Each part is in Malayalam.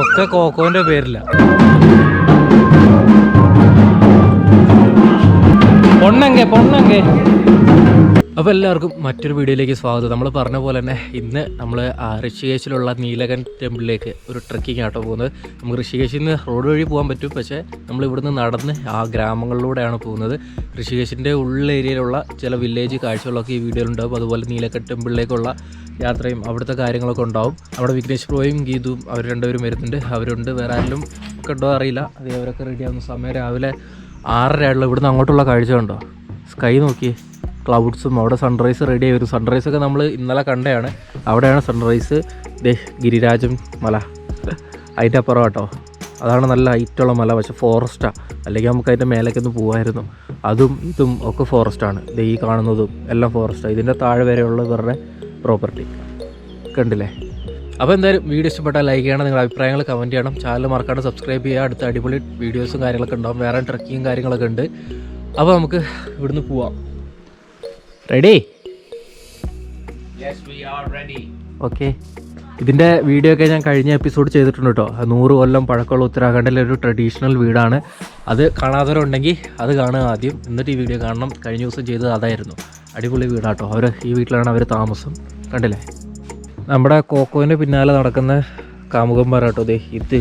ഒക്കെ കോക്കോന്റെ പേരില്ല. പൊണ്ണങ്കെ. അപ്പോൾ എല്ലാവർക്കും മറ്റൊരു വീഡിയോയിലേക്ക് സ്വാഗതം. നമ്മൾ പറഞ്ഞ പോലെ തന്നെ ഇന്ന് നമ്മൾ ഋഷികേശിലുള്ള നീലകണ്ഠ് ടെമ്പിളിലേക്ക് ഒരു ട്രക്കിംഗ് ആട്ടോ പോകുന്നത്. നമുക്ക് ഋഷികേശിൽ നിന്ന് റോഡ് വഴി പോകാൻ പറ്റും, പക്ഷേ നമ്മൾ ഇവിടുന്ന് നടന്ന് ആ ഗ്രാമങ്ങളിലൂടെയാണ് പോകുന്നത്. ഋഷികേശിൻ്റെ ഉള്ള ഏരിയയിലുള്ള ചില വില്ലേജ് കാഴ്ചകളൊക്കെ ഈ വീഡിയോയിലുണ്ടാവും. അതുപോലെ നീലകണ്ഠ് ടെമ്പിളിലേക്കുള്ള യാത്രയും അവിടുത്തെ കാര്യങ്ങളൊക്കെ ഉണ്ടാവും. അവിടെ വിഘ്നേഷ് ബ്രോയും ഗീതുവും അവർ രണ്ടുപേരും വരുന്നുണ്ട്. അവരുണ്ട്, വേറെ ആരെങ്കിലും ഒക്കെ ഉണ്ടോ അറിയില്ല. അതേ അവരൊക്കെ റെഡിയാകുന്ന സമയം രാവിലെ 6:30 ആയിട്ടുള്ള ഇവിടുന്ന് അങ്ങോട്ടുള്ള കാഴ്ച ഉണ്ടോ? സ്കൈ നോക്കി, ക്ലൗഡ്സും അവിടെ സൺറൈസ് റെഡി ആയി വരും. സൺറൈസൊക്കെ നമ്മൾ ഇന്നലെ കണ്ടതാണ്. അവിടെയാണ് സൺറൈസ്. ഗിരിരാജം മല അതിൻ്റെ അപ്പുറം കേട്ടോ. അതാണ് നല്ല ഹൈറ്റുള്ള മല, പക്ഷെ ഫോറസ്റ്റാണ്. അല്ലെങ്കിൽ നമുക്ക് അതിൻ്റെ മേലേക്കൊന്ന് പോകാമായിരുന്നു. അതും ഇതും ഒക്കെ ഫോറസ്റ്റാണ്. ഈ കാണുന്നതും എല്ലാം ഫോറസ്റ്റാണ്. ഇതിൻ്റെ താഴെ വരെയുള്ള ഇവരുടെ പ്രോപ്പർട്ടി കണ്ടില്ലേ. അപ്പോൾ എന്തായാലും വീഡിയോ ഇഷ്ടപ്പെട്ടാൽ ലൈക്ക് ചെയ്യണം, നിങ്ങളുടെ അഭിപ്രായങ്ങൾ കമൻറ്റ് ചെയ്യണം. ചാനൽ മറക്കാണ്ട് സബ്സ്ക്രൈബ് ചെയ്യുക. അടുത്ത അടിപൊളി വീഡിയോസും കാര്യങ്ങളൊക്കെ ഉണ്ടാവും. വേറെ ട്രക്കിങ്ങും കാര്യങ്ങളൊക്കെ ഉണ്ട്. അപ്പോൾ നമുക്ക് ഇവിടുന്ന് പോവാം. റെഡി? ഓക്കെ. ഇതിൻ്റെ വീഡിയോ ഒക്കെ ഞാൻ കഴിഞ്ഞ എപ്പിസോഡ് ചെയ്തിട്ടുണ്ട് കേട്ടോ. 100 കൊല്ലം പഴക്കമുള്ള ഉത്തരാഖണ്ഡിലെ ഒരു ട്രഡീഷണൽ വീടാണ്. അത് കാണാത്തവരുണ്ടെങ്കിൽ അത് കാണുക ആദ്യം, എന്നിട്ട് ഈ വീഡിയോ കാണണം. കഴിഞ്ഞ ദിവസം ചെയ്തത് അതായിരുന്നു. അടിപൊളി വീടാട്ടോ. ഈ വീട്ടിലാണ് അവർ താമസം. കണ്ടില്ലേ? നമ്മുടെ കോക്കോൻ്റെ പിന്നാലെ നടക്കുന്ന കാമുകന്മാർ കേട്ടോ. ഇത്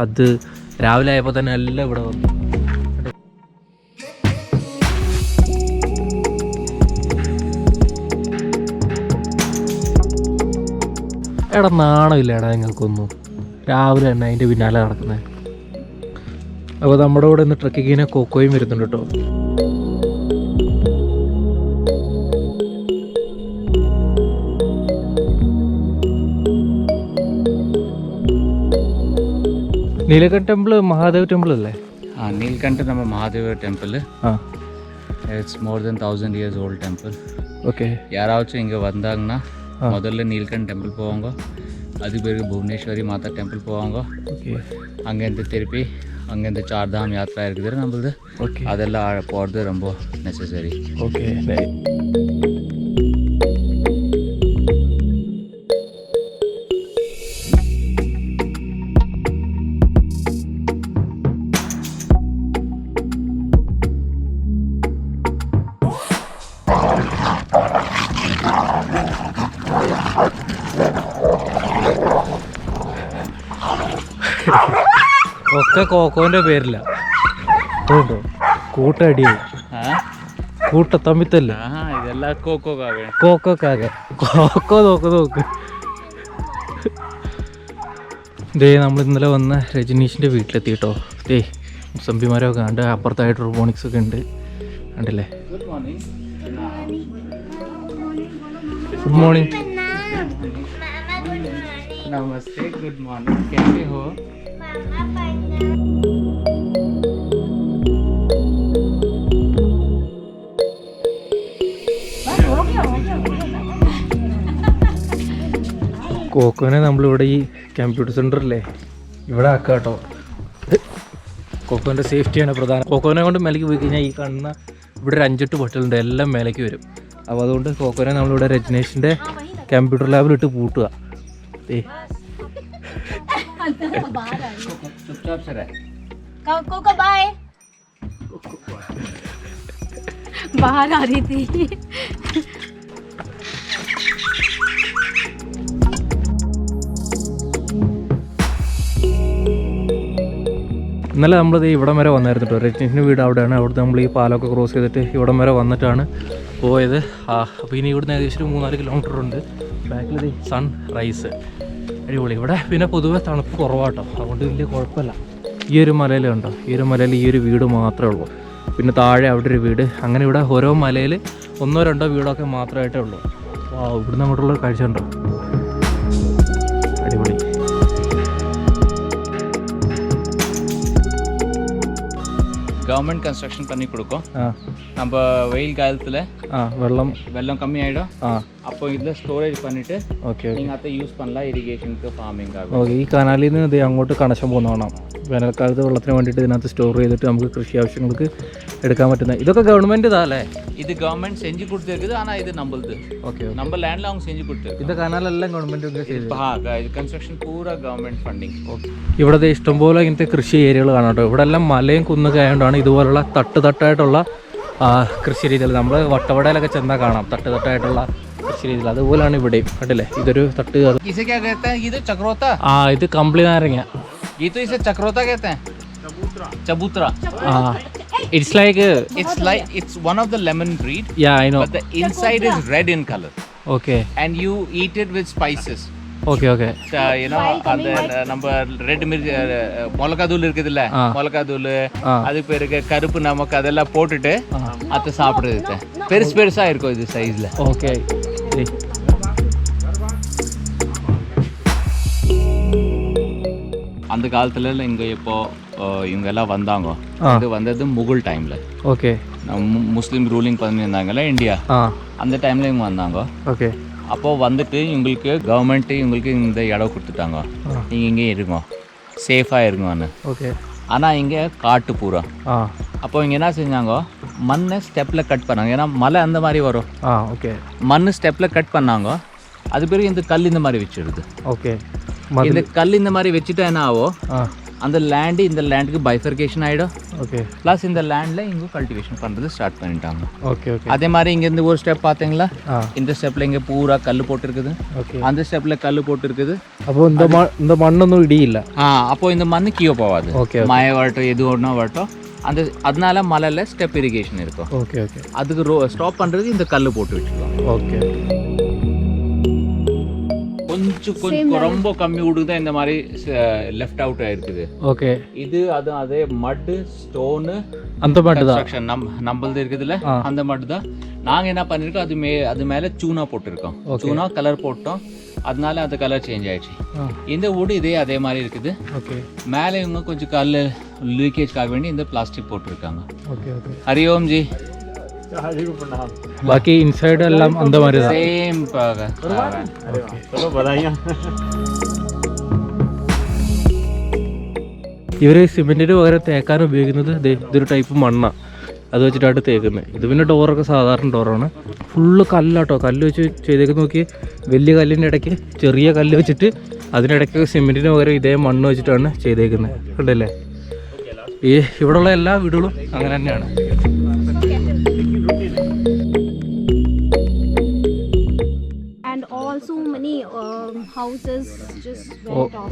അത് രാവിലെ ആയപ്പോൾ തന്നെ എല്ലാം ഇവിടെ വന്നു. എടാ നാണമില്ല എടാ നിങ്ങൾക്കൊന്നും, രാവിലെ തന്നെ അതിൻ്റെ പിന്നാലെ നടക്കുന്നത്. അപ്പോൾ നമ്മുടെ കൂടെ ഇന്ന് ട്രക്കിങ്ങിനെ കോക്കോയും വരുന്നുണ്ട് കേട്ടോ. നീലകണ്ഠ് ടെമ്പിൾ മഹാദേവ് ടെമ്പിൾ അല്ലേ? നീൽകണ്ഠ ನಮ್ಮ Mahadev temple. It's more than 1000 years old temple. Okay. ಯಾರಾச்சுം இங்கே வந்தாங்கன்னா முதல்ல நீல்கண்ட் டெம்பிள் போவாங்க. அதுக்கு பிறகு புவனேஸ்வரி மாதா டெம்பிள் போவாங்க. ஓகே. அங்கேருந்து திருப்பி அங்கேருந்து 4 தாம் யாத்திரா இருக்குது நம்மளுது. ஓகே. அதெல்லாம் போகிறது ரொம்ப நெசசரி. ஓகே. ഒക്കെ കോക്കോന്റെ പേരില്ല കേട്ടോ. കൂട്ടടിയായി കൂട്ടത്തമ്മിത്തല്ല. ഇതെല്ലാം കോക്കോക്കാകെ കോക്കോ നോക്ക്. നമ്മൾ ഇന്നലെ വന്ന രജനീഷിൻ്റെ വീട്ടിലെത്തി കേട്ടോ. മുസംബിമാരൊക്കെ കണ്ട്, അപ്പുറത്തായിട്ട് റോബോണിക്സ് ഒക്കെ ഉണ്ട്. കണ്ടില്ലേ? Good morning. नमस्ते, गुड मॉर्निंग, कैसे हो? കോക്കോനെ നമ്മളിവിടെ ഈ കമ്പ്യൂട്ടർ സെൻ്ററില്ലേ ഇവിടെ ആക്കുക കേട്ടോ. കോക്കോൻ്റെ സേഫ്റ്റിയാണ് പ്രധാനം. കോക്കോനെ കൊണ്ട് മേലേക്ക് പോയി കഴിഞ്ഞാൽ ഈ കാണുന്ന ഇവിടെ ഒരു 5-8 പട്ടികളുണ്ട്, എല്ലാം മേലേക്ക് വരും. അപ്പോൾ അതുകൊണ്ട് കോക്കോനെ നമ്മളിവിടെ രജനീഷിൻ്റെ കമ്പ്യൂട്ടർ ലാബിലിട്ട് പൂട്ടുക. बाहर आ रही थी. ഇന്നലെ നമ്മളത് ഇവിടം വരെ വന്നായിരുന്നു കേട്ടോ. രജനീഷിൻ്റെ വീട് അവിടെയാണ്. അവിടുത്തെ നമ്മൾ ഈ പാലമൊക്കെ ക്രോസ് ചെയ്തിട്ട് ഇവിടം വരെ വന്നിട്ടാണ് പോയത്. അപ്പോൾ ഇനി ഇവിടുന്ന് ഏകദേശം 3-4 കിലോമീറ്റർ ഉണ്ട്. ബാക്കിൽ സൺ റൈസ് അടിപൊളി. ഇവിടെ പിന്നെ പൊതുവെ തണുപ്പ് കുറവാട്ടോ, അതുകൊണ്ട് വലിയ കുഴപ്പമില്ല. ഈ ഒരു മലയിലുണ്ടോ, ഈ ഒരു മലയിൽ ഈ ഒരു വീട് മാത്രമേ ഉള്ളൂ. പിന്നെ താഴെ അവിടെ ഒരു വീട്. അങ്ങനെ ഇവിടെ ഓരോ മലയിൽ 1-2 വീടൊക്കെ മാത്രമായിട്ടേ ഉള്ളൂ. ഇവിടുന്ന് അങ്ങോട്ടുള്ള കാഴ്ച ഉണ്ടോ, അടിപൊളി. கவர்மெண்ட் கன்ஸ்ட்ரக்ஷன் பண்ணி கொடுக்கும். நம்ம வெயில் காலத்தில் வெள்ளம் கம்மி ஆகிடும். அப்போ இதில் ஸ்டோரேஜ் பண்ணிவிட்டு நீங்கள் அதை யூஸ் பண்ணலாம் ഇറിഗേഷൻക്ക് ഫാമിംഗ്. ഈ കനാലിൽ നിന്ന് ഇത് അങ്ങോട്ട് കണക്ഷൻ പോകുന്ന കാണാം. വേനൽക്കാലത്ത് വെള്ളത്തിന് വേണ്ടിയിട്ട് ഇതിനകത്ത് സ്റ്റോർ ചെയ്തിട്ട് നമുക്ക് കൃഷി ആവശ്യങ്ങൾക്ക് എടുക്കാൻ പറ്റുന്ന. ഇതൊക്കെ ഗവൺമെൻറ് ഇതാല്ലേ? ഇത് ഗവൺമെൻറ് സെഞ്ചു കൊടുത്തിരിക്കുന്നത്. ஆனால் ഇത് നമ്മളത്. நம்ம லேண்டில் அவங்க செஞ்சு கொடுத்துருக்கு. இந்த കനാലെല്ലാം ഗവൺമെൻറ് കൺസ്ട്രക്ഷൻ പൂരാ ഗവൺമെൻറ് ഫണ്ടിങ്. ഇവിടെ ഇഷ്ടംപോലെ ഇങ്ങനത്തെ കൃഷി ഏരിയകൾ കാണാം കേട്ടോ. ഇവിടെ എല്ലാം മലയും കുന്നൊക്കെ ആയതുകൊണ്ടാണ് ഇതുപോലുള്ള തട്ടായിട്ടുള്ള കൃഷി രീതികൾ. നമ്മൾ വട്ടവടയിലൊക്കെ ചെന്നാൽ കാണാം തട്ടായിട്ടുള്ള കൃഷി രീതികൾ. അതുപോലെയാണ് ഇവിടെയും കണ്ടില്ലേ. ഇതൊരു തട്ട്. ഇത് കമ്പിളി നാരങ്ങ. It's one of the lemon breed. Yeah, I know. But the inside is red in color. Okay. And you eat it with spices. Okay. You know, அந்த நம்ம ரெட் மிர்ச்சி மிளகாத்தூள் இருக்குதுல்ல, மிளகாத்தூள் அது பேருக்கு கருப்பு நமக்கு அதெல்லாம் போட்டுட்டு அதை சாப்பிடுறது. பெருசா இருக்கும் இது சைஸ்ல. ஓகே. அந்த காலத்துல இங்க இப்போ இவங்க எல்லாம் வந்தாங்க. இது வந்தது முகல் டைம்ல. ஓகே. முஸ்லீம் ரூலிங் பண்ணியிருந்தாங்கல்ல இந்தியா, அந்த டைம்ல இவங்க வந்தாங்க. ஓகே. அப்போ வந்துட்டு இவங்களுக்கு கவர்மெண்ட் இவங்களுக்கு இந்த இடம் கொடுத்துட்டாங்க. நீங்கள் இங்கே இருங்க, சேஃபாக இருங்கன்னு. ஓகே. ஆனால் இங்கே காட்டு பூரா. அப்போ இங்கே என்ன செஞ்சாங்க, மண்ணை ஸ்டெப்பில் கட் பண்ணாங்க. ஏன்னா மலை அந்த மாதிரி வரும். ஓகே. மண் ஸ்டெப்பில் கட் பண்ணாங்க. அது பிறகு இந்த கல் இந்த மாதிரி வச்சிடுது. ஓகே. இந்த கல் இந்த மாதிரி வச்சுட்டா என்ன ஆகும், அந்த லேண்டு இந்த லேண்டுக்கு பைஃபர்கேஷன் ஆகிடும். ஓகே. ப்ளஸ் இந்த லேண்டில் இங்கே கல்டிவேஷன் பண்ணுறது ஸ்டார்ட் பண்ணிட்டாங்க. ஓகே. அதே மாதிரி இங்கேருந்து ஒரு ஸ்டெப் பார்த்தீங்களா, இந்த ஸ்டெப்பில் இங்கே பூரா கல் போட்டுருக்குது. அந்த ஸ்டெப்பில் கல் போட்டுருக்குது. அப்போ இந்த மண்ணொന്നും இடியில்லை. அப்போ இந்த மண் கீழே போகாது. ஓகே. மழை வரட்டும் எது ஒன்றா வரட்டும், அந்த அதனால மலையில் ஸ்டெப் இரிகேஷன் இருக்கும். ஓகே. அதுக்கு ஸ்டாப் பண்ணுறது இந்த கல் போட்டு வச்சுருவாங்க. ஓகே. கொஞ்சம் ரொம்ப கம்மி விடுக்கு தான் இந்த மாதிரி லெஃப்ட் அவுட் ஆயிருக்குது. ஓகே. இது அதே மட் ஸ்டோனு அந்த மட் தான் நம்மளது இருக்குதுல்ல, அந்த மட் தான். நாங்கள் என்ன பண்ணியிருக்கோம், அது மேலே சூனா போட்டிருக்கோம். சூனா கலர் போட்டோம், அதனால அந்த கலர் சேஞ்ச் ஆயிடுச்சு. இந்த வுட் அதே மாதிரி இருக்குது. ஓகே. மேலே இவங்க கொஞ்சம் கல் லீக்கேஜ்க்காக வேண்டி இந்த பிளாஸ்டிக் போட்டிருக்காங்க. ஓகே. ஹரிஓம் ஜி. ബാക്കി ഇൻസൈഡ് എല്ലാം അന്തമാരി സെയിം. ഇവർ സിമെന്റിന് പകരം തേക്കാൻ ഉപയോഗിക്കുന്നത് ഇതൊരു ടൈപ്പ് മണ്ണാണ്. അത് വെച്ചിട്ടാണ് തേക്കുന്നത്. ഇത് പിന്നെ ഡോറൊക്കെ സാധാരണ ഡോറാണ്. ഫുള്ള് കല്ലാട്ടോ. കല്ല് വെച്ച് ചെയ്തേക്ക് നോക്കി. വലിയ കല്ലിൻ്റെ ഇടയ്ക്ക് ചെറിയ കല്ല് വെച്ചിട്ട് അതിനിടയ്ക്ക് സിമെന്റിന് പകരം ഇതേ മണ്ണ് വെച്ചിട്ടാണ് ചെയ്തേക്കുന്നത്. കണ്ടല്ലേ. ഈ ഇവിടെയുള്ള എല്ലാ വീടുകളും അങ്ങനെ തന്നെയാണ്.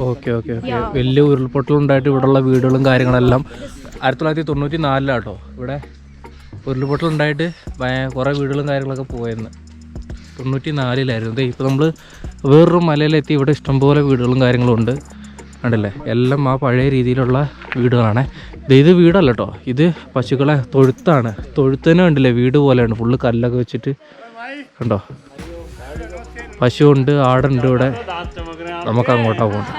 ഓക്കെ. വലിയ ഉരുൾപൊട്ടലുണ്ടായിട്ട് ഇവിടെയുള്ള വീടുകളും കാര്യങ്ങളെല്ലാം 1994 ഇവിടെ ഉരുൾപൊട്ടലുണ്ടായിട്ട് കുറേ വീടുകളും കാര്യങ്ങളൊക്കെ പോയെന്ന്. 94 ഇപ്പോൾ നമ്മൾ വേറൊരു മലയിലെത്തി. ഇവിടെ ഇഷ്ടംപോലെ വീടുകളും കാര്യങ്ങളും ഉണ്ട്. കണ്ടല്ലേ. എല്ലാം ആ പഴയ രീതിയിലുള്ള വീടുകളാണ്. ഇത് വീടല്ല കേട്ടോ, ഇത് പശുക്കളെ തൊഴുത്താണ്. തൊഴുത്തന്നെ കണ്ടില്ലേ, വീട് പോലെയാണ്. ഫുള്ള് കല്ലൊക്കെ വെച്ചിട്ട് കണ്ടോ. പശുവുണ്ട്, ആടുണ്ട് ഇവിടെ. നമുക്ക് അങ്ങോട്ടാ പോകുന്നത്.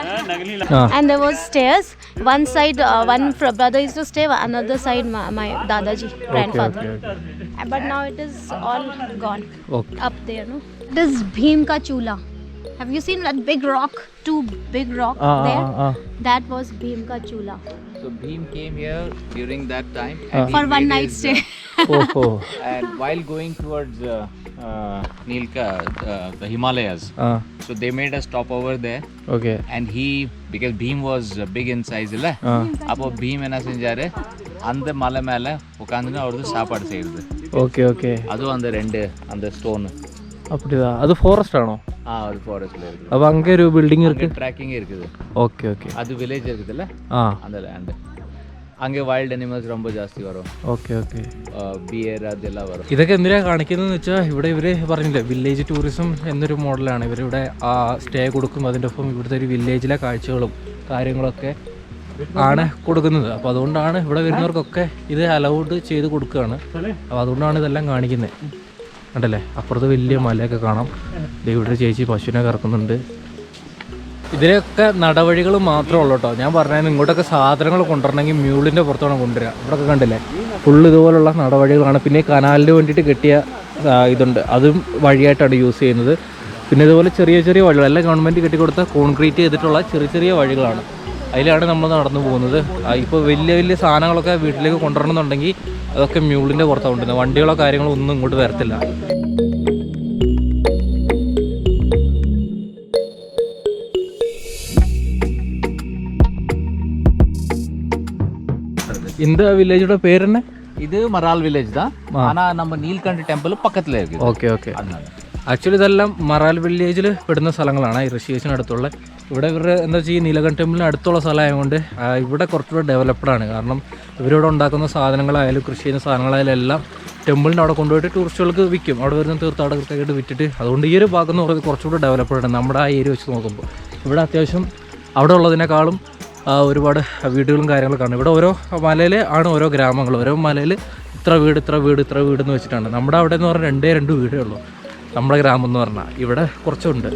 And there was stairs. One side, one brother used to stay. Another side, my Dadaji, grandfather. Okay. But now it is all gone. Okay. Up there, no. It is Bhim ka chula. Have you seen that big rock? Two big rock there. That was Bhim ka chula. So Bhim came here during that time for one night stay. And while going towards the Himalayas, so they made a stop over there. Okay. And because Bhim was big in size illa, appo Bhim enna senjaru, அந்த மலை மேலே உட்காந்துன்னு அவருக்கு சாப்பாடு செய்யுது. ஓகே. அதுவும் அந்த ரெண்டு அந்த ஸ்டோனு. அப்படியா? அது ஃபாரஸ்ட் ஆனோ? அது ஃபாரஸ்ட்ல இருக்குது. அப்போ அங்கே ஒரு பில்டிங் இருக்கு, ட்ராக்கிங் இருக்குது. ஓகே. அது வில்லேஜ் இருக்குதுல்ல, அந்த லேண்டு. அங்கே വൈൽഡ് അനിമൽസ് ரொம்ப ജാസ്തി വരും. ഓക്കെ. ബിയർ അതെല്ലാം വരും. ഇതൊക്കെ എന്തിനാ കാണിക്കുന്നതെന്ന് വെച്ചാൽ ഇവിടെ ഇവർ പറഞ്ഞില്ലേ, വില്ലേജ് ടൂറിസം എന്നൊരു മോഡലാണ്. ഇവരിവിടെ സ്റ്റേ കൊടുക്കും. അതിൻ്റെ ഒപ്പം ഇവിടുത്തെ ഒരു വില്ലേജിലെ കാഴ്ചകളും കാര്യങ്ങളൊക്കെ ആണ് കൊടുക്കുന്നത്. അപ്പോൾ അതുകൊണ്ടാണ് ഇവിടെ വരുന്നവർക്കൊക്കെ ഇത് അലൗഡ് ചെയ്ത് കൊടുക്കുകയാണ്. അപ്പോൾ അതുകൊണ്ടാണ് ഇതെല്ലാം കാണിക്കുന്നത്. കണ്ടല്ലേ, അപ്പുറത്ത് വലിയ മലയൊക്കെ കാണാം. ഇവിടെ ചേച്ചി പശുവിനെ കറക്കുന്നുണ്ട്. ഇതിലൊക്കെ നടവഴികൾ മാത്രമേ ഉള്ളൂ കേട്ടോ. ഞാൻ പറഞ്ഞാൽ ഇങ്ങോട്ടൊക്കെ സാധനങ്ങൾ കൊണ്ടുവരണമെങ്കിൽ മ്യൂളിൻ്റെ പുറത്താണ് കൊണ്ടുവരിക. ഇവിടെയൊക്കെ കണ്ടില്ലേ, ഫുള്ള് ഇതുപോലുള്ള നടവഴികളാണ്. പിന്നെ കനാലിന് വേണ്ടിയിട്ട് കെട്ടിയ ഇതുണ്ട്, അതും വഴിയായിട്ടാണ് യൂസ് ചെയ്യുന്നത്. പിന്നെ ഇതുപോലെ ചെറിയ ചെറിയ വഴികൾ, എല്ലാം ഗവൺമെൻറ് കെട്ടിക്കൊടുത്ത കോൺക്രീറ്റ് ചെയ്തിട്ടുള്ള ചെറിയ ചെറിയ വഴികളാണ്. അതിലാണ് നമ്മൾ നടന്നു പോകുന്നത്. ഇപ്പോൾ വലിയ വലിയ സാധനങ്ങളൊക്കെ വീട്ടിലേക്ക് കൊണ്ടുവരണമെന്നുണ്ടെങ്കിൽ അതൊക്കെ മ്യൂളിൻ്റെ പുറത്താണ് കൊണ്ടുവരുന്നത്. വണ്ടികളോ കാര്യങ്ങളോ ഒന്നും ഇങ്ങോട്ട് വരത്തില്ല. இந்த வில்லேஜோட பேர் என்ன? இது மரால் வில்லேஜ் தான். ஆனால் நம்ம நீல்கண்ட் டெம்பிள் பக்கத்தில் இருக்குது. Okay okay. ആക്ച്വലി ഇതെല്ലാം മറാൽ വില്ലേജിൽ പെടുന്ന സ്ഥലങ്ങളാണ്, ഈ ഋഷികേശിനടുത്തുള്ള. ഇവിടെ ഇവരുടെ എന്താ വെച്ചാൽ ഈ നീലകണ്ഠ ടെമ്പിളിന് അടുത്തുള്ള സ്ഥലമായതുകൊണ്ട് ഇവിടെ കുറച്ചുകൂടെ ഡെവലപ്ഡാണ്. കാരണം ഇവരിവിടെ ഉണ്ടാക്കുന്ന സാധനങ്ങളായാലും കൃഷി ചെയ്യുന്ന സാധനങ്ങളായാലും എല്ലാം ടെമ്പിളിൻ്റെ അവിടെ കൊണ്ടുപോയിട്ട് ടൂറിസ്റ്റുകൾക്ക് വിൽക്കും. അവിടെ വരുന്ന തീർത്ഥാടകർക്കായിട്ട് വിറ്റിട്ട്, അതുകൊണ്ട് ഈ ഒരു ഭാഗം എന്ന് പറയുന്നത് കുറച്ചുകൂടെ ഡെവലപ്ഡാണ് നമ്മുടെ ആ ഏരിയ വെച്ച് നോക്കുമ്പോൾ. ഇവിടെ അത്യാവശ്യം അവിടെ ഉള്ളതിനേക്കാളും ഒരുപാട് വീടുകളും കാര്യങ്ങളൊക്കെ ആണ്. ഇവിടെ ഓരോ മലയിൽ ആണ് ഓരോ ഗ്രാമങ്ങൾ, ഓരോ മലയിൽ ഇത്ര വീട് ഇത്ര വീട് ഇത്ര വീടെന്ന് വെച്ചിട്ടാണ്. നമ്മുടെ അവിടെ എന്ന് പറഞ്ഞാൽ 2 വീടേ ഉള്ളൂ നമ്മുടെ ഗ്രാമം എന്ന് പറഞ്ഞാൽ. ഇവിടെ കുറച്ചുണ്ട്.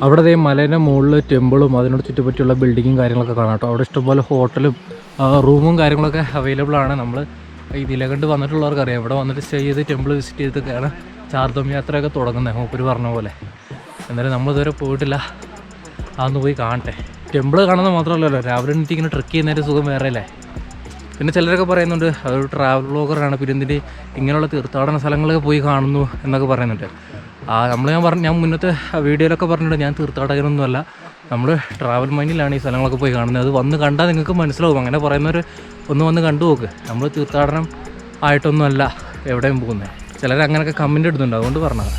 അവിടെ മലേൻ്റെ മുകളിൽ ടെമ്പിളും അതിനോട് ചുറ്റുപറ്റിയുള്ള ബിൽഡിങ്ങും കാര്യങ്ങളൊക്കെ കാണാം കേട്ടോ. അവിടെ ഇഷ്ടംപോലെ ഹോട്ടലും റൂമും കാര്യങ്ങളൊക്കെ അവൈലബിൾ ആണ്. നമ്മൾ ഈ നീലകണ്ഠ് വന്നിട്ടുള്ളവർക്ക് അറിയാം, ഇവിടെ വന്നിട്ട് സ്റ്റേ ചെയ്ത് ടെമ്പിൾ വിസിറ്റ് ചെയ്തിട്ടൊക്കെയാണ് ചാർധാം യാത്രയൊക്കെ തുടങ്ങുന്നത്, മൂപ്പര് പറഞ്ഞ പോലെ. എന്നാലും നമ്മളിതുവരെ പോയിട്ടില്ല, അതൊന്ന് പോയി കാണട്ടെ. ടെമ്പിൾ കാണുന്നത് മാത്രമല്ലല്ലോ, രാവിലെ എണീറ്റ് ഇങ്ങനെ ട്രെക്ക് ചെയ്യുന്നതിൻ്റെ സുഖം വേറെ അല്ലേ. പിന്നെ ചിലരൊക്കെ പറയുന്നുണ്ട് അതൊരു ട്രാവൽ വ്ളോഗറാണ്, പിന്നെ എന്തിന് ഇങ്ങനെയുള്ള തീർത്ഥാടന സ്ഥലങ്ങളൊക്കെ പോയി കാണുന്നു എന്നൊക്കെ പറയുന്നുണ്ട്. ഞാൻ മുന്നത്തെ വീഡിയോയിലൊക്കെ പറഞ്ഞിട്ടുണ്ട് ഞാൻ തീർത്ഥാടകനൊന്നുമല്ല, നമ്മൾ ട്രാവൽ മൈൻഡിലാണ് ഈ സ്ഥലങ്ങളൊക്കെ പോയി കാണുന്നത്. അത് വന്ന് കണ്ടാൽ നിങ്ങൾക്ക് മനസ്സിലാവും. അങ്ങനെ പറയുന്നവർ ഒന്ന് വന്ന് കണ്ടു നോക്ക്. നമ്മൾ തീർത്ഥാടനം ആയിട്ടൊന്നുമല്ല എവിടെയും പോകുന്നത്. ചിലർ അങ്ങനെയൊക്കെ കമൻ്റ് ഇടുന്നുണ്ട്, അതുകൊണ്ട് പറഞ്ഞതാണ്.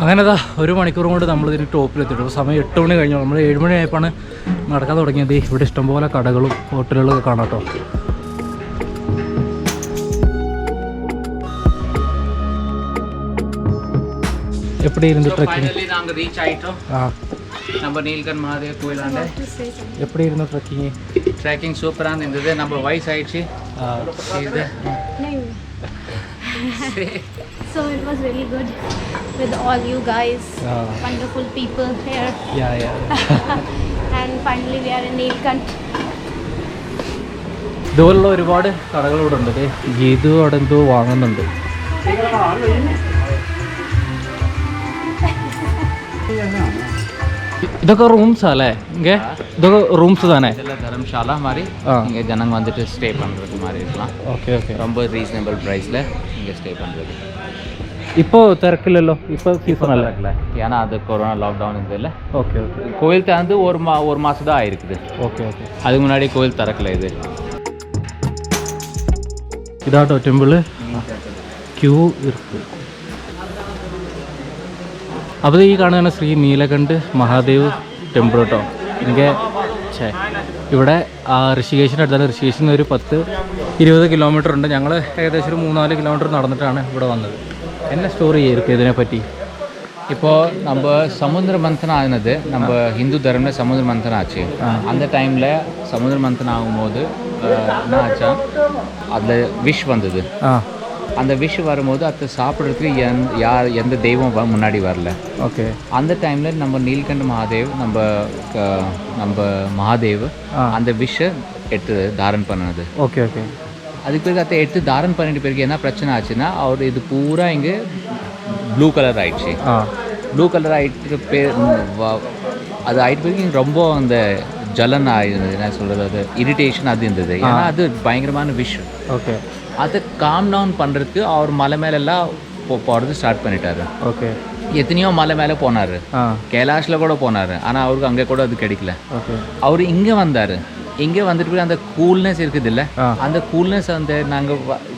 അങ്ങനെതാ 1 മണിക്കൂർ കൊണ്ട് നമ്മളിതിന് ടോപ്പിലെത്തിയിട്ടു. ഇപ്പോൾ സമയം 8 മണി കഴിഞ്ഞു. നമ്മൾ 7 മണി ആയപ്പോഴാണ് നടക്കാൻ തുടങ്ങിയത്. ഇവിടെ ഇഷ്ടംപോലെ കടകളും ഹോട്ടലുകളൊക്കെ കാണാം കേട്ടോ. எப்படி இருந்து ட்ரெக்கிங்? ஃபைனலி நாங்க ரீச் ஆயிட்டோம். நம்ம நீல்கண்ட் மகாதேவ் கோயிலாண்ட. எப்படி இருந்து ட்ரெக்கிங்? ட்ரெக்கிங் சூப்பரா இருந்தது. நம்ம வயசு ஆயிடுச்சு. இது So it was really good with all you guys, wonderful people here. Yeah. And finally we are in Neelkanth. ഇതുപോലുള്ള ഒരുപാട് കടകൾ ഇവിടെ ഉണ്ട്. ഗീതു അവിടെ എന്തോ വാങ്ങുന്നുണ്ട്. ഇതൊക്കെ റൂംസ് അല്ലേ? ഇതൊക്കെ റൂംസ് തന്നെ. ധർമ്മശാല மாதிரி இங்க ஜனங்க வந்துட்டு ஸ்டே பண்றது மாதிரி இருக்கலாம். Okay okay. ரொம்ப ரீசனபிள் பிரைஸ்ல இங்க ஸ்டே பண்றது. இப்போ திறக்கலല്ലോ, இப்போ சீசன் அல்ல, ஏன்னா அது கொரோனா லாக்டவுன் இருந்ததில்ல. Okay okay. கோயில் திறந்து ஒரு மாதம் தான் ஆயிருக்குது. Okay okay. அதுக்கு முன்னாடி கோயில் திறக்கல. இது இதாட்டோ டெம்பிள் ക്യൂ ഇருக்கு. അപ്പോൾ ഈ കാണുന്ന ശ്രീ നീലകണ്ഠ് മഹാദേവ് ടെമ്പിൾ കേട്ടോ. ഇവിടെ ഋഷികേശിൻ്റെ അടുത്താണ്. ഋഷികേശിൽ നിന്ന് ഒരു 10-20 കിലോമീറ്റർ ഉണ്ട്. ഞങ്ങൾ ഏകദേശം ഒരു 3-4 കിലോമീറ്റർ നടന്നിട്ടാണ് ഇവിടെ വന്നത്. എന്നെ സ്റ്റോറി ചെയ്തിരിക്കും ഇതിനെപ്പറ്റി. ഇപ്പോൾ நம்ம சமுத்திர மந்தனம் ஆனது, நம்ம ஹிந்து தர்மில் சமுத்திர மந்தனம் ஆச்சு. அந்த டைமில் சமுத்திர மந்தனம் ஆகும்போது என்ன ஆச்சா, அதில் விஷ் வந்தது. அந்த விஷ் வரும்போது அதை சாப்பிட்றதுக்கு எந்த தெய்வம் முன்னாடி வரல. ஓகே. அந்த டைமில் நம்ம நீல்கண்ட் மகாதேவ் நம்ம மகாதேவ் அந்த விஷை எடுத்து தாரன் பண்ணது. Okay okay. அதுக்கு பிறகு அதை எடுத்து தாரன் பண்ணிட்டு பிறகு என்ன பிரச்சனை ஆச்சுன்னா, அவர் இது பூரா இங்கே ப்ளூ கலர் ஆயிடுச்சு. ப்ளூ கலர் ஆகிட்டு அது ஆகிட்டு பிறகு ரொம்ப அந்த ஜலன் ஆயிருந்தது, என்ன சொல்கிறது, அது இரிட்டேஷன் அது இருந்தது. ஏன்னா அது பயங்கரமான விஷ். ஓகே. அதை காம் டவுன் பண்ணுறதுக்கு அவர் மலை மேலெல்லாம் போகிறது ஸ்டார்ட் பண்ணிட்டாரு. ஓகே. எத்தனையோ மலை மேலே போனார், கைலாஷில் கூட போனார். ஆனால் அவருக்கு அங்கே கூட அது கிடைக்கல. ஓகே. அவர் இங்கே வந்தார். இங்கே வந்துட்டு அந்த கூல்னஸ் இருக்குது இல்லை, அந்த கூல்னஸ் அந்த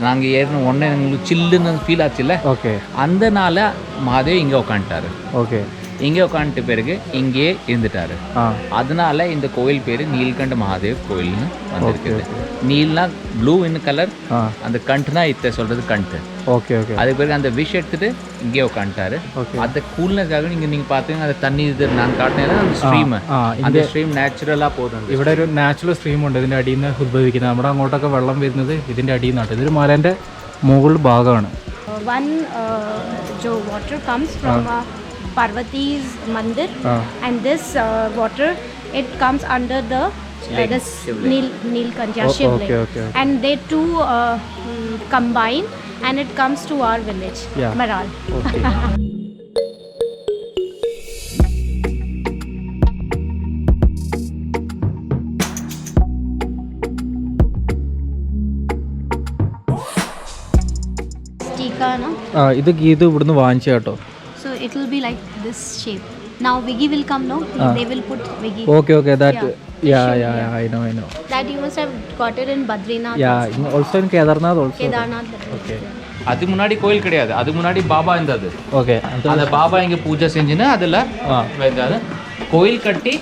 நாங்கள் ஏறின உடனே எங்களுக்கு சில்லுன்னு ஃபீல் ஆச்சு இல்லை. ஓகே. அந்த நாள் மகாதேவ் இங்கே உட்காந்துட்டாரு. ஓகே. இங்கே உட்காந்துட்டு பிறகு இங்கேயே இருந்துட்டாரு. அதனால இந்த கோயில் பேர் நீல்கண்ட் மகாதேவ் கோயில்னு வந்திருக்குது. நீல்னா ப்ளூ இன் கலர், அந்த கண்ட்னா இத்த சொல்றது கண்ட். Okay okay. அதுக்கு பிறகு அந்த விஷ் எடுத்துட்டு இங்கே உட்காந்துட்டாரு. அந்த கூல்னஸ்க்காக நீங்கள் பார்த்தீங்கன்னா அந்த தண்ணி ഇത് ഞാൻ കാട്ടുന്നത് அந்த സ്ട്രീം, அந்த സ്ട്രീം നാച്ചുറലാ പോകുന്നത്. ഇവിടെ ഒരു നാച്ചുറൽ സ്ട്രീം ഉണ്ട് ഇതിൻ്റെ അടിയിൽ നിന്ന് ഉത്ഭവിക്കുന്നത്. നമ്മുടെ അങ്ങോട്ടൊക്കെ വെള്ളം വരുന്നത് ഇതിൻ്റെ അടിയിൽ നിന്നാണ്. ഇതൊരു മലേൻ്റെ മുകൾ ഭാഗമാണ്. One जो water comes from Parvati's mandir, and this water it comes under the this Neelkanth Shivling, and they two combine and it comes to our village, Maral. Okay. Tika, no? ഇത് ഗീത് ഇവിടുന്ന് വാങ്ങിച്ച കേട്ടോ. So it will be like this shape. Now Viggy will come, no? They will put Viggy. Okay, that yeah, I know. That you must have got it in Badrinath. Yeah, also in Kedarnath also. Kedarnath. Okay. அது முன்னாடி கோயில் கிடையாது, அது முன்னாடி பாபா இருந்தது. ஓகே. அந்த பாபா இங்கே பூஜை செஞ்சுன்னு அதில் வந்தாரு. கோயில் കട്ടി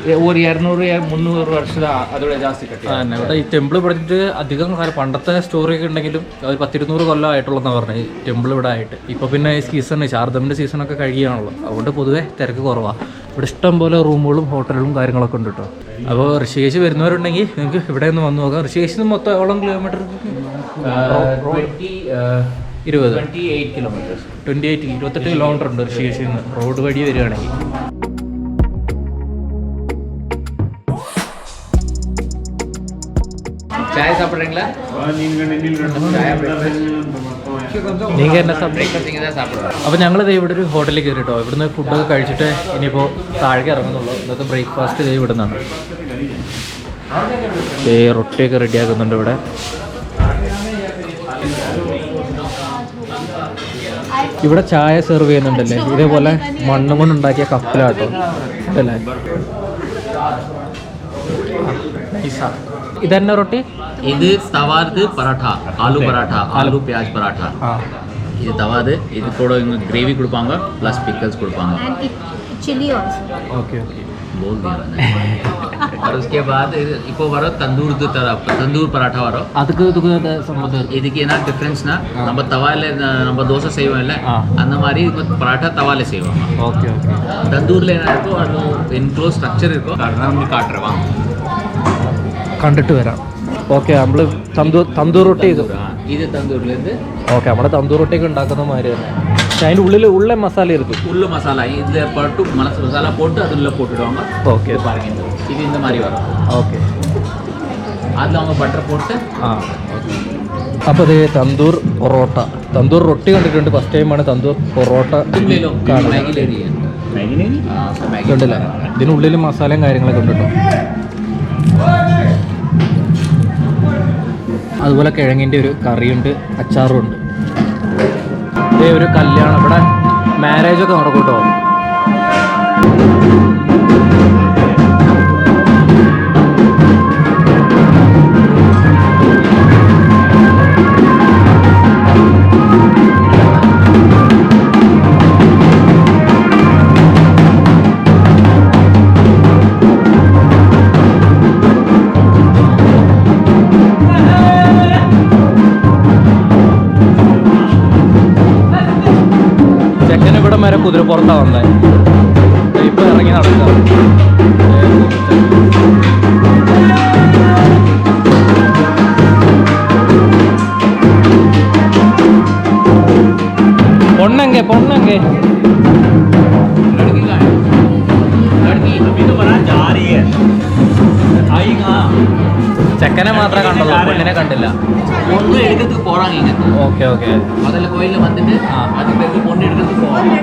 ഒരു 200-300 വർഷം അതോടെ ജാസ്തി കട്ടി. ഇവിടെ ഈ ടെമ്പിൾ പഠിച്ചിട്ട് അധികം കാലം പണ്ടത്തെ സ്റ്റോറിയൊക്കെ ഉണ്ടെങ്കിലും ഒരു 10-200 കൊല്ലം ആയിട്ടുള്ളതെന്നാണ് പറഞ്ഞത് ഈ ടെമ്പിൾ ഇവിടെ ആയിട്ട്. ഇപ്പോൾ പിന്നെ സീസൺ ശാരദമിൻ്റെ സീസണൊക്കെ കഴിയുകയാണല്ലോ, അതുകൊണ്ട് പൊതുവേ തിരക്ക് കുറവാണ്. ഇവിടെ ഇഷ്ടം പോലെ റൂമുകളും ഹോട്ടലുകളും കാര്യങ്ങളൊക്കെ ഉണ്ട് കേട്ടോ. അപ്പോൾ ഋഷികേശ് വരുന്നവരുണ്ടെങ്കിൽ നിങ്ങൾക്ക് ഇവിടെ നിന്ന് വന്ന് നോക്കാം. ഋഷികേശിന് മൊത്തം എവ്വളം കിലോമീറ്റർ? 28 കിലോമീറ്റർ ഉണ്ട് ഋഷികേശിൽ നിന്ന് റോഡ് വഴി വരികയാണെങ്കിൽ. ചായ സാപ്പിട്றீங்களா? നിങ്ങൾ എന്നെ അപ്പോൾ ഞങ്ങളിത് ഇവിടെ ഒരു ഹോട്ടലിൽ കയറി കേട്ടോ. ഇവിടുന്ന് ഫുഡൊക്കെ കഴിച്ചിട്ട് ഇനിയിപ്പോൾ താഴേക്ക് ഇറങ്ങുന്നുള്ളൂ. ഇന്നത്തെ ബ്രേക്ക്ഫാസ്റ്റ് ചെയ്ത് ഇവിടെ നിന്നാണ്. റൊട്ടിയൊക്കെ റെഡിയാക്കുന്നുണ്ട് ഇവിടെ. ഇവിടെ ചായ സെർവ് ചെയ്യുന്നുണ്ടല്ലേ, ഇതേപോലെ മണ്ണ് കൊണ്ടുണ്ടാക്കിയ കപ്പിലാട്ടോ അല്ലേ. ഇതന്നെ റൊട്ടി? ഇത് തവാദ് പറാഠ, ആലു പറാഠ, ആലു പ്യാജ് പറാഠ. ഇത് തവാദ്, ഇത് കൂടെ ഗ്രേവി കൊടുപ്പാങ്ക പ്ലസ് പിക്കൽസ് കൊടുപ്പാങ്ക. Chili also. Okay. बोल दिया मैंने. और उसके बाद इको वरो तंदूर पराठा वरो. ಅದಕ್ಕೆ ಸಂಬಂಧ ಇದಕ್ಕೆ ಏನ ಡಿಫರೆನ್ಸ್ ನ ನಮ್ಮ ತವಾಲೆ ನಮ್ಮ ದೋಸೆ ಸೇವಲ್ಲ ಅಂದ ಮಾರಿ ಪರಾಠ ತವಾಲೆ ಸೇವ. ಓಕೆ. തന്തൂരിൽ ഏനായിരിക്കും അത് എൻക്ലോസ് സ്ട്രക്ചർ ഇരിക്കും. നമ്മൾ കാട്ടുവാ കണ്ടിട്ട് വരാം. ഓക്കെ, നമ്മൾ തന്തൂർ റൊട്ടി ഇത് തന്തൂരിലേത്. ഓക്കെ, നമ്മുടെ തന്തൂർ റൊട്ടിയൊക്കെ ഉണ്ടാക്കുന്ന മാതിരി തന്നെ. പക്ഷെ അതിൻ്റെ ഉള്ളിൽ ഉള്ള മസാല ഇരിക്കും. ഉള്ള മസാല ഇതിൽ പട്ടു മസാല പോട്ട് അതിൽ പോட்டுடுவாங்க. ഓക്കെ, பாருங்க இது இந்த மாதிரி வரும். ഓക്കെ, അതിൽ அவங்க ബട്ടർ പോട്ട്. അപ്പോൾ ഇത് തന്തൂർ പൊറോട്ട, തന്തൂർ റൊട്ടി കണ്ടിട്ടുണ്ട്. ഫസ്റ്റ് ടൈമാണ് തന്തൂർ പൊറോട്ട കണ്ടില്ല. ഇതിനുള്ളിൽ മസാലയും കാര്യങ്ങളൊക്കെ ഉണ്ട് കേട്ടോ. അതുപോലെ കിഴങ്ങിൻ്റെ ഒരു കറിയുണ്ട്, അച്ചാറും ഉണ്ട്. ഇതേ ഒരു കല്യാണം, ഇവിടെ മാരേജൊക്കെ നടക്കും കേട്ടോ. വരെ കുതിരപ്പുറത്താണ് വന്നത്. ഇപ്പം ഇറങ്ങി നടക്കാം. പൊണ്ണങ്കെ ചെക്കനെ മാത്രമേ കണ്ടുള്ളൂ, പെണ്ണിനെ കണ്ടില്ല. பொண்ணு எடுக்கிறதுக்கு போறாங்க இங்க. ഓക്കെ. முதல்ல கோயில்ல வந்துட்டு அதுக்கு பிறகு பொண்ணு எடுக்கிறதுக்கு போவாங்க.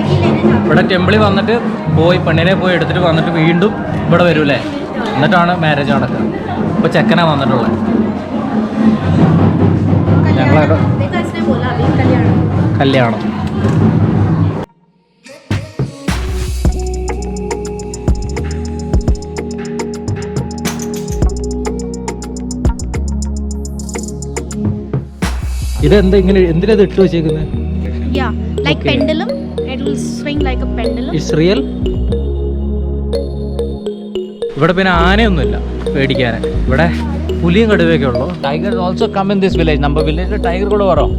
ഇവിടെ ടെമ്പിളിൽ വന്നിട്ട് പോയി പെണ്ണിനെ പോയി എടുത്തിട്ട് വന്നിട്ട് വീണ്ടും ഇവിടെ വരൂലേ, എന്നിട്ടാണ് മാരേജ് നടക്കുക. ഇപ്പോൾ ചെക്കനാ വന്നിട്ടുള്ളത്. ഞങ്ങളെ കല്യാണം. ഇതെന്താ ഇങ്ങനെ, എന്തിനാ ഇത് ഇട്ട് വെച്ചേക്കുന്നത്? Yeah, like pendulum. It will swing like a pendulum. It's real? ഇവിടെ പിന്നെ ആനയൊന്നുമില്ല പേടിക്കാൻ. ഇവിടെ പുലിയും കടുവയൊക്കെ ഉള്ളൂ. Tigers also come in this village. Number village tiger kuda varum.